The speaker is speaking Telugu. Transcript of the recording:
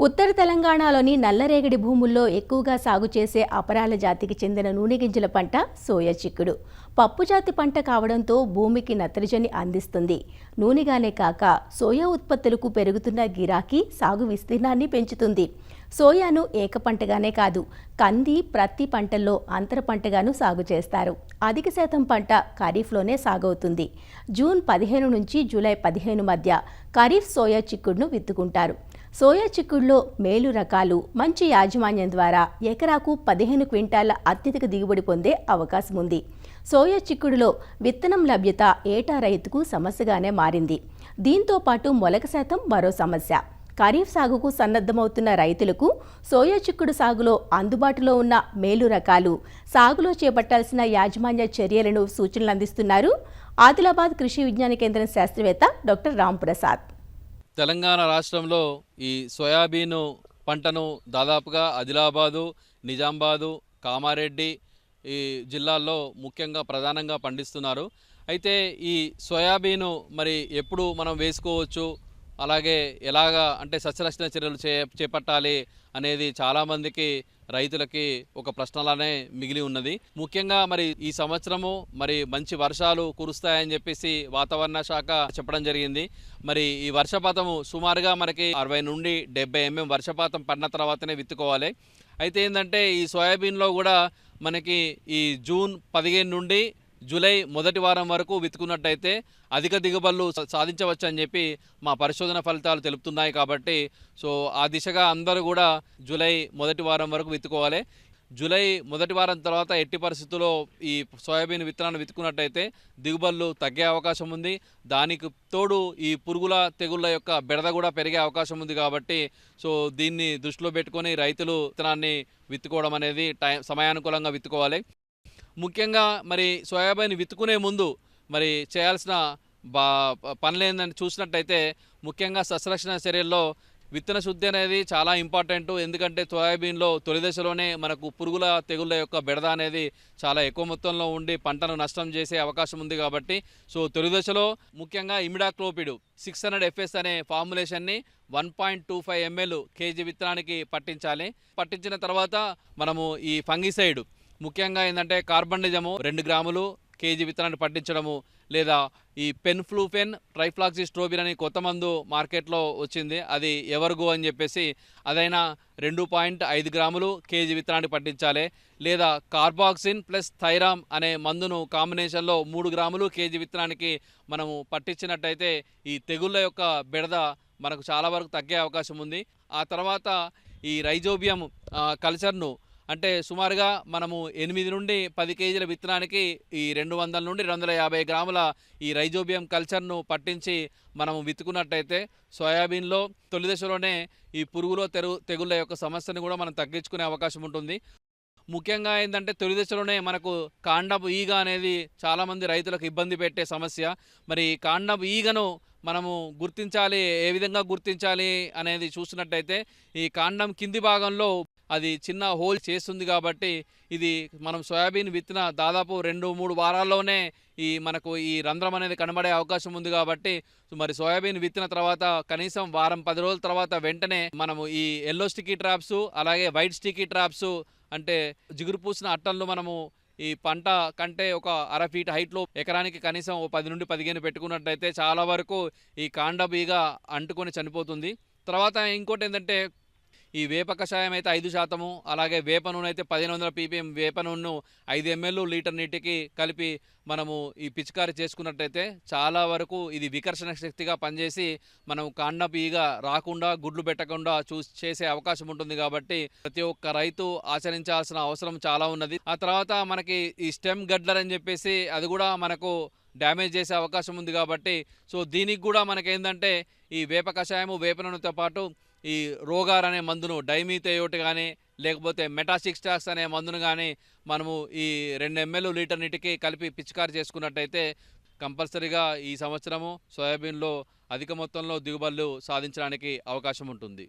ఉత్తర తెలంగాణలోని నల్లరేగడి భూముల్లో ఎక్కువగా సాగు చేసే అపరాల జాతికి చెందిన నూనె గింజల పంట సోయా చిక్కుడు. పప్పు జాతి పంట కావడంతో భూమికి నత్రజని అందిస్తుంది. నూనెగానే కాక సోయా ఉత్పత్తులకు పెరుగుతున్న గిరాకీ సాగు విస్తీర్ణాన్ని పెంచుతుంది. సోయాను ఏక పంటగానే కాదు, కంది, ప్రత్తి పంటల్లో అంతర పంటగాను సాగు చేస్తారు. అధిక శాతం పంట ఖరీఫ్లోనే సాగవుతుంది. జూన్ 15 నుంచి జూలై 15 మధ్య ఖరీఫ్ సోయా చిక్కుడును విత్తుకుంటారు. సోయా చిక్కుడులో మేలు రకాలు మంచి యాజమాన్యం ద్వారా ఎకరాకు 15 క్వింటాల అత్యధిక దిగుబడి పొందే అవకాశం ఉంది. సోయా చిక్కుడులో విత్తనం లభ్యత ఏటా రైతుకు సమస్యగానే మారింది. దీంతో పాటు మొలక శాతం మరో సమస్య. ఖరీఫ్ సాగుకు సన్నద్ధమవుతున్న రైతులకు సోయా చిక్కుడు సాగులో అందుబాటులో ఉన్న మేలు రకాలు, సాగులో చేపట్టాల్సిన యాజమాన్య చర్యలను సూచనలు అందిస్తున్నారు ఆదిలాబాద్ కృషి విజ్ఞాన కేంద్రం శాస్త్రవేత్త డాక్టర్ రాంప్రసాద్. తెలంగాణ రాష్ట్రంలో ఈ సోయాబీను పంటను దాదాపుగా ఆదిలాబాదు, నిజామాబాదు, కామారెడ్డి ఈ జిల్లాల్లో ముఖ్యంగా ప్రధానంగా పండిస్తున్నారు. అయితే ఈ సోయాబీను మరి ఎప్పుడు మనం వేసుకోవచ్చు, అలాగే ఎలాగా అంటే సస్యరక్షణ చర్యలు చేపట్టాలి అనేది చాలామందికి రైతులకి ఒక ప్రశ్నలానే మిగిలి ఉన్నది. ముఖ్యంగా మరి ఈ సంవత్సరము మరి మంచి వర్షాలు కురుస్తాయని చెప్పేసి వాతావరణ శాఖ చెప్పడం జరిగింది. మరి ఈ వర్షపాతము సుమారుగా మనకి 60 నుండి 70 mm వర్షపాతం పడిన తర్వాతనే విత్తుకోవాలి. అయితే ఏంటంటే ఈ సోయాబీన్లో కూడా మనకి ఈ జూన్ 15 నుండి జూలై మొదటి వారం వరకు విత్తుకున్నట్టయితే అధిక దిగుబడులు సాధించవచ్చు అని చెప్పి మా పరిశోధన ఫలితాలు తెలుపుతున్నాయి. కాబట్టి ఆ దిశగా అందరూ కూడా జూలై మొదటి వారం వరకు విత్తుకోవాలి. జూలై మొదటి వారం తర్వాత ఎట్టి పరిస్థితుల్లో ఈ సోయాబీన్ విత్తనాన్ని విత్తుకున్నట్టయితే దిగుబడులు తగ్గే అవకాశం ఉంది. దానికి తోడు ఈ పురుగుల తెగుళ్ళ యొక్క బెడద కూడా పెరిగే అవకాశం ఉంది. కాబట్టి దీన్ని దృష్టిలో పెట్టుకొని రైతులు విత్తనాన్ని విత్తుకోవడం అనేది సమయానుకూలంగా విత్తుకోవాలి. ముఖ్యంగా మరి సోయాబీన్ విత్తుకునే ముందు మరి చేయాల్సిన పనులు ఏందని చూసినట్టయితే ముఖ్యంగా సస్యరక్షణ చర్యల్లో విత్తన శుద్ధి అనేది చాలా ఇంపార్టెంట్. ఎందుకంటే సోయాబీన్లో తొలి దశలోనే మనకు పురుగుల తెగుళ్ళ యొక్క బెడద అనేది చాలా ఎక్కువ మొత్తంలో ఉండి పంటను నష్టం చేసే అవకాశం ఉంది. కాబట్టి తొలి దశలో ముఖ్యంగా ఇమిడాక్లోపిడ్ 600 FS అనే ఫార్ములేషన్ని 1.25 ml కేజీ విత్తనానికి పట్టించాలి. పట్టించిన తర్వాత మనము ఈ ఫంగిసైడ్ ముఖ్యంగా ఏంటంటే కార్బండిజము 2 గ్రాములు కేజీ విత్తనాన్ని పట్టించడము, లేదా ఈ పెన్ఫ్లూఫెన్ ట్రైఫ్లాక్సిస్ట్రోబిన్ అని కొత్త మందు మార్కెట్లో వచ్చింది, అది ఎవర్గో అని చెప్పేసి అదైనా 2.5 గ్రాములు కేజీ విత్తనాన్ని పట్టించాలి. లేదా కార్బాక్సిన్ ప్లస్ థైరామ్ అనే మందును కాంబినేషన్లో 3 గ్రాములు కేజీ విత్తనానికి మనము పట్టించినట్టయితే ఈ తెగుళ్ళ యొక్క బెడద మనకు చాలా వరకు తగ్గే అవకాశం ఉంది. ఆ తర్వాత ఈ రైజోబియం కల్చర్ను అంటే సుమారుగా మనము 8 నుండి 10 కేజీల విత్తనానికి ఈ 200 నుండి 250 గ్రాముల ఈ రైజోబియం కల్చర్ను పట్టించి మనము విత్తుకున్నట్టయితే సోయాబీన్లో తొలి దశలోనే ఈ పురుగులో తెగుళ్ళ యొక్క సమస్యను కూడా మనం తగ్గించుకునే అవకాశం ఉంటుంది. ముఖ్యంగా ఏంటంటే తొలి దశలోనే మనకు కాండపు ఈగ అనేది చాలామంది రైతులకు ఇబ్బంది పెట్టే సమస్య. మరి కాండపు ఈగను మనము గుర్తించాలి. ఏ విధంగా గుర్తించాలి అనేది చూసినట్టయితే ఈ కాండం కింది భాగంలో అది చిన్న హోల్ చేస్తుంది. కాబట్టి ఇది మనం సోయాబీన్ విత్తిన దాదాపు 2-3 వారాల్లోనే మనకు ఈ రంధ్రం అనేది కనబడే అవకాశం ఉంది. కాబట్టి మరి సోయాబీన్ విత్తిన తర్వాత కనీసం వారం 10 రోజుల తర్వాత వెంటనే మనము ఈ ఎల్లో స్టిక్కీ ట్రాప్స్, అలాగే వైట్ స్టిక్కీ ట్రాప్స్ అంటే జిగురు పూసిన అట్టలను మనము ఈ పంట కంటే ఒక 1/2 ఫీట్ హైట్లో ఎకరానికి కనీసం 10 నుండి 15 పెట్టుకున్నట్టయితే చాలా వరకు ఈ కాండబీగ అంటుకొని చనిపోతుంది. తర్వాత ఇంకోటి ఏంటంటే ఈ వేప కషాయం అయితే 5%, అలాగే వేప నూనె అయితే 1500 ppm వేప నూనెను 5 ml లీటర్ నీటికి కలిపి మనము ఈ పిచికారి చేసుకున్నట్టయితే చాలా వరకు ఇది వికర్షణ శక్తిగా పనిచేసి మనం కాండపు ఈగ రాకుండా, గుడ్లు పెట్టకుండా చేసే అవకాశం ఉంటుంది. కాబట్టి ప్రతి ఒక్క రైతు ఆచరించాల్సిన అవసరం చాలా ఉన్నది. ఆ తర్వాత మనకి ఈ స్టెమ్ గడ్లర్ అని చెప్పేసి అది కూడా మనకు డ్యామేజ్ చేసే అవకాశం ఉంది. కాబట్టి దీనికి కూడా మనకేంటంటే ఈ వేప కషాయము, వేప నూనెతో పాటు ఈ రోగార్ అనే మందును డైమీథయోట్ కానీ లేకపోతే మెటాసిక్స్టాక్స్ అనే మందును కానీ మనము ఈ 2 ml లీటర్ నీటికి కలిపి పిచికారి చేసుకున్నట్టయితే కంపల్సరీగా ఈ సంవత్సరము సోయాబీన్లో అధిక మొత్తంలో దిగుబడులు సాధించడానికి అవకాశం ఉంటుంది.